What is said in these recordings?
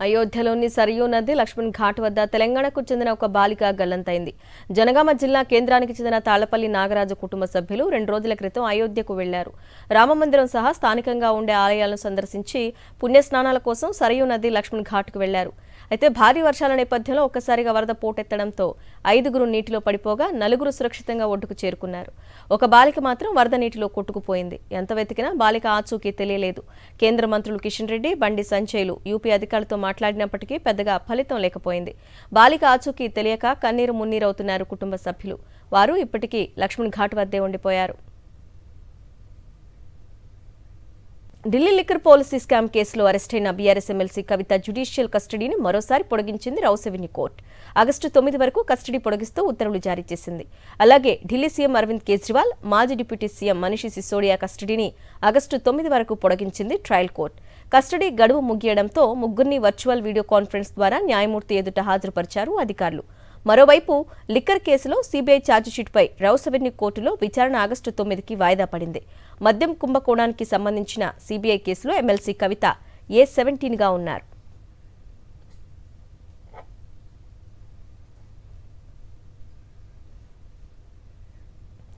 అయోధ్యలోని సరియూ నది లక్ష్మణ్ ఘాట్ వద్ద తెలంగాణకు చెందిన ఒక బాలిక గల్లంతైంది. జనగామ జిల్లా కేంద్రానికి చెందిన తాళ్లపల్లి నాగరాజు కుటుంబ సభ్యులు 2 రోజుల క్రితం అయోధ్యకు వెళ్లారు. రామమందిరం సహా స్థానికంగా ఉండే ఆలయాలను సందర్శించి పుణ్యస్నానాల కోసం సరియూ నది లక్ష్మణ్ ఘాట్కు వెళ్లారు. అయితే భారీ వర్షాల నేపథ్యంలో ఒక్కసారిగా వరద పోటెత్తడంతో 5గురు నీటిలో పడిపోగా 4 సురక్షితంగా ఒడ్డుకు చేరుకున్నారు. ఒక బాలిక మాత్రం వరద నీటిలో కొట్టుకుపోయింది. ఎంత వెతికినా బాలిక ఆచూకీ తెలియలేదు. కేంద్ర మంత్రులు కిషన్ రెడ్డి, బండి సంజయ్లు యూపీ అధికారులతో మాట్లాడినప్పటికీ పెద్దగా ఫలితం లేకపోయింది. బాలిక ఆచూకీ తెలియక కన్నీరు మున్నీరవుతున్నారు కుటుంబ సభ్యులు. వారు ఇప్పటికీ లక్ష్మణ్ ఘాట్ వద్దే ఉండిపోయారు. ఢిల్లీ లిక్కర్ పాలసీ స్కామ్ కేసులో అరెస్టైన బీఆర్ఎస్ ఎమ్మెల్సీ కవిత జ్యుడిషియల్ కస్టడీని మరోసారి పొడిగించింది రౌస్ అవెన్యూ కోర్టు. ఆగస్టు 9 వరకు కస్టడీ పొడిగిస్తూ ఉత్తర్వులు జారీ చేసింది. అలాగే ఢిల్లీ సీఎం అరవింద్ కేజ్రీవాల్, మాజీ డిప్యూటీ సీఎం మనీష్ సిసోడియా కస్టడీని ఆగస్టు 9 వరకు పొడిగించింది ట్రయల్ కోర్టు. కస్టడీ గడువు ముగియడంతో ముగ్గురిని వర్చువల్ వీడియో కాన్ఫరెన్స్ ద్వారా న్యాయమూర్తి ఎదుట హాజరుపరిచారు అధికారులు. మరోవైపు లిక్కర్ కేసులో సీబీఐ ఛార్జిషీట్పై రౌస్ అవెన్యూ కోర్టులో విచారణ ఆగస్టు 9కి వాయిదా పడింది. మద్యం కుంభకోణానికి సంబంధించిన సీబీఐ కేసులో ఎమ్మెల్సీ కవిత A17గా ఉన్నారు.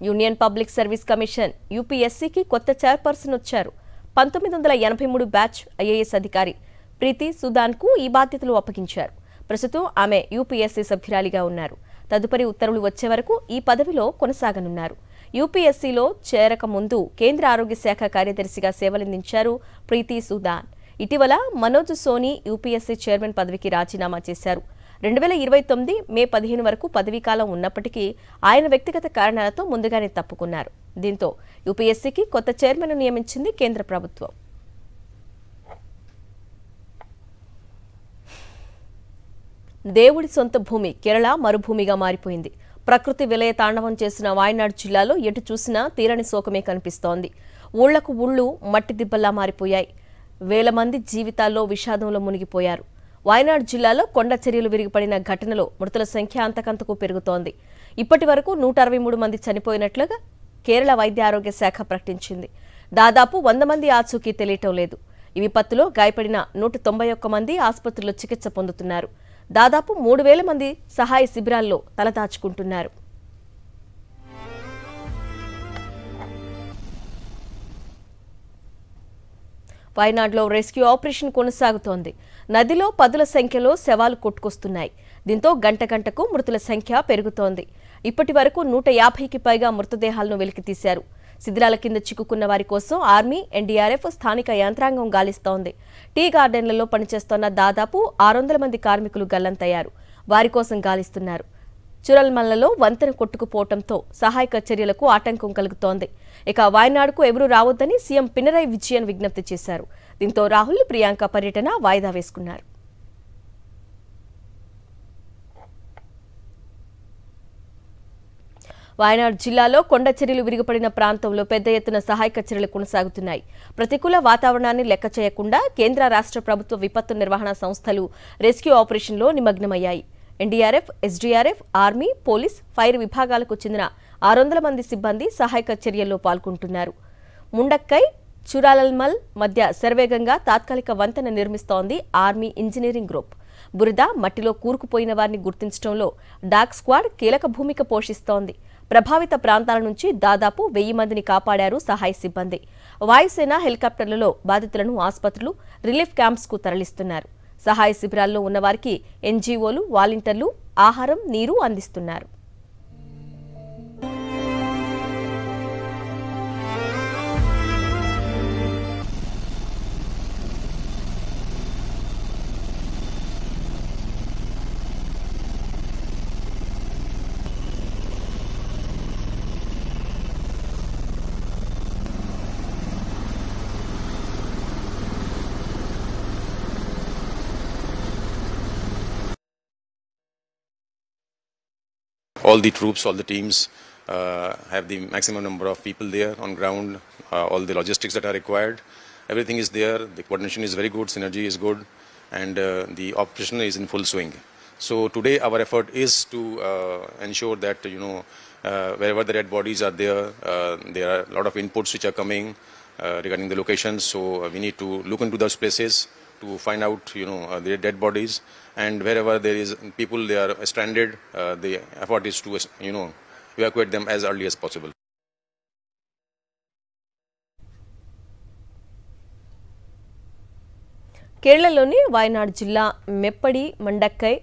యూనియన్ పబ్లిక్ సర్వీస్ కమిషన్ యూపీఎస్సీకి కొత్త చైర్పర్సన్ వచ్చారు. 1983 బ్యాచ్ ఐఏఎస్ అధికారి ప్రీతి సుదాన్కు ఈ బాధ్యతలు అప్పగించారు. ప్రస్తుతం ఆమె యూపీఎస్సీ సభ్యురాలిగా ఉన్నారు. తదుపరి ఉత్తర్వులు వచ్చే వరకు ఈ పదవిలో కొనసాగనున్నారు. యూపీఎస్సీలో చేరక ముందు కేంద్ర ఆరోగ్య శాఖ కార్యదర్శిగా సేవలందించారు ప్రీతి సుదాన్. ఇటీవల మనోజ్ సోని యూపీఎస్సీ చైర్మన్ పదవికి రాజీనామా చేశారు. 2029 మే 15 వరకు పదవీకాలం ఉన్నప్పటికీ ఆయన వ్యక్తిగత కారణాలతో ముందుగానే తప్పుకున్నారు. దీంతో యూపీఎస్సీకి కొత్త చైర్మన్ను నియమించింది కేంద్ర ప్రభుత్వం. దేవుడి సొంత భూమి కేరళ మరుభూమిగా మారిపోయింది. ప్రకృతి విలయ తాండవం చేసిన వాయనాడ్ జిల్లాలో ఎటు చూసినా తీరని శోకమే కనిపిస్తోంది. ఊళ్లకు ఊళ్లు మట్టి దిబ్బల్లా మారిపోయాయి. వేల మంది జీవితాల్లో విషాదంలో మునిగిపోయారు. వాయనాడ్ జిల్లాలో కొండ చర్యలు విరిగిపడిన ఘటనలో మృతుల సంఖ్య అంతకంతకు పెరుగుతోంది. ఇప్పటి వరకు 163 మంది చనిపోయినట్లుగా కేరళ వైద్య ఆరోగ్య శాఖ ప్రకటించింది. దాదాపు 100 మంది ఆచూకీ తెలియటం లేదు. ఈ విపత్తులో గాయపడిన 191 మంది ఆసుపత్రిలో చికిత్స పొందుతున్నారు. దాదాపు 3000 మంది సహాయ శిబిరాల్లో తలదాచుకుంటున్నారు. వయనాడ్లో రెస్క్యూ ఆపరేషన్ కొనసాగుతోంది. నదిలో పదుల సంఖ్యలో శవాలు కొట్టుకొస్తున్నాయి. దీంతో గంటకు మృతుల సంఖ్య పెరుగుతోంది. ఇప్పటి వరకు 150కి పైగా మృతదేహాలను వెలికితీశారు. శిథిలాల కింద చిక్కుకున్న వారి కోసం ఆర్మీ, ఎన్డీఆర్ఎఫ్, స్థానిక యంత్రాంగం గాలిస్తోంది. టీ గార్డెన్లలో పనిచేస్తున్న దాదాపు 600 మంది కార్మికులు గల్లంతయ్యారు. వారి కోసం గాలిస్తున్నారు. చురల్మల్లలో వంతెన కొట్టుకుపోవడంతో సహాయక చర్యలకు ఆటంకం కలుగుతోంది. ఇక వాయనాడ్కు ఎవరూ రావద్దని సీఎం పినరయి విజయన్ విజ్ఞప్తి చేశారు. దీంతో రాహుల్, ప్రియాంక పర్యటన వాయిదా వేసుకున్నారు. వాయనాడ్ జిల్లాలో కొండ చర్యలు విరిగిపడిన ప్రాంతంలో పెద్ద ఎత్తున సహాయక చర్యలు కొనసాగుతున్నాయి. ప్రతికూల వాతావరణాన్ని లెక్క చేయకుండా కేంద్ర రాష్ట్ర ప్రభుత్వ విపత్తు నిర్వహణ సంస్థలు రెస్క్యూ ఆపరేషన్లో నిమగ్నమయ్యాయి. NDRF, SDRF, army, police, fire విభాగాలకు చెందిన 600 మంది సిబ్బంది సహాయక చర్యల్లో పాల్గొంటున్నారు. ముండక్కై, చురాలల్మల్ మధ్య శరవేగంగా తాత్కాలిక వంతెన నిర్మిస్తోంది ఆర్మీ ఇంజనీరింగ్ గ్రూప్. బురద, మట్టిలో కూరుకుపోయిన వారిని గుర్తించడంలో డాగ్ స్క్వాడ్ కీలక భూమిక పోషిస్తోంది. ప్రభావిత ప్రాంతాల నుంచి దాదాపు 1000 మందిని కాపాడారు సహాయ సిబ్బంది. వాయుసేన హెలికాప్టర్లలో బాధితులను ఆసుపత్రులు, రిలీఫ్ క్యాంప్స్కు తరలిస్తున్నారు. సహాయ శిబిరాల్లో ఉన్నవారికి ఎన్జీఓలు, వాలంటీర్లు ఆహారం, నీరు అందిస్తున్నారు. All the troops, all the teams have the maximum number of people there on ground, all the logistics that are required. Everything is there, the coordination is very good, synergy is good, and the operation is in full swing. So today our effort is to ensure that, wherever the dead bodies are there are a lot of inputs which are coming regarding the locations. So we need to look into those places, to find out, their dead bodies, and wherever there is people they are stranded, the effort is to, evacuate them as early as possible. కేరళలోని వాయనాడ్ జిల్లా మెప్పడి, మండక్కై,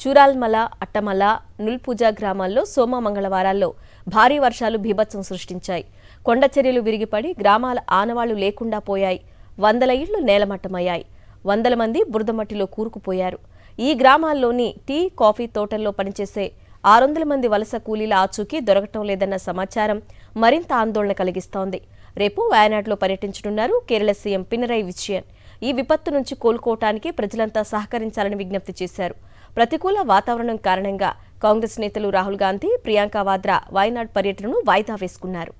చూరాల్మల, అట్టమల, నుల్పూజ గ్రామాల్లో సోమ మంగళవారాల్లో భారీ వర్షాలు బీభత్సం సృష్టించాయి. కొండ చర్యలు విరిగిపడి గ్రామాల ఆనవాళ్లు లేకుండా పోయాయి. వందల ఇళ్లు నేలమట్టమయ్యాయి. వందల మంది బురదమట్టిలో కూరుకుపోయారు. ఈ గ్రామాల్లోని టీ, కాఫీ తోటల్లో పనిచేసే 600 మంది వలస కూలీల ఆచూకీ దొరకటం లేదన్న సమాచారం మరింత ఆందోళన కలిగిస్తోంది. రేపు వాయనాడ్లో పర్యటించనున్నారు కేరళ సీఎం పినరయి విజయన్. ఈ విపత్తు నుంచి కోలుకోవటానికి ప్రజలంతా సహకరించాలని విజ్ఞప్తి చేశారు. ప్రతికూల వాతావరణం కారణంగా కాంగ్రెస్ నేతలు రాహుల్ గాంధీ, ప్రియాంక వాద్రా వాయనాడ్ పర్యటనను వాయిదా వేసుకున్నారు.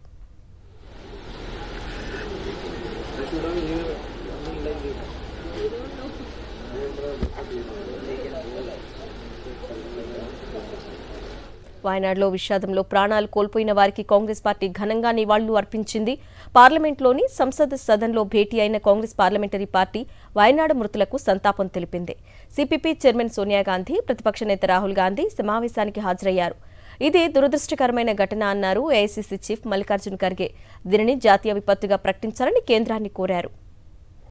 వాయనాడ్లో విషాదంలో ప్రాణాలు కోల్పోయిన వారికి కాంగ్రెస్ పార్టీ ఘనంగా నివాళులు అర్పించింది. పార్లమెంట్లోని సంసద్ సదన్లో భేటీ అయిన కాంగ్రెస్ పార్లమెంటరీ పార్టీ వాయనాడు మృతులకు సంతాపం తెలిపింది. సిపిపి చైర్మన్ సోనియా గాంధీ, ప్రతిపక్ష నేత రాహుల్ గాంధీ సమావేశానికి హాజరయ్యారు. ఇది దురదృష్టకరమైన ఘటన అన్నారు ఏఐసీసీ చీఫ్ మల్లికార్జున్ ఖర్గే. దీనిని జాతీయ విపత్తుగా ప్రకటించాలని కేంద్రాన్ని కోరారు.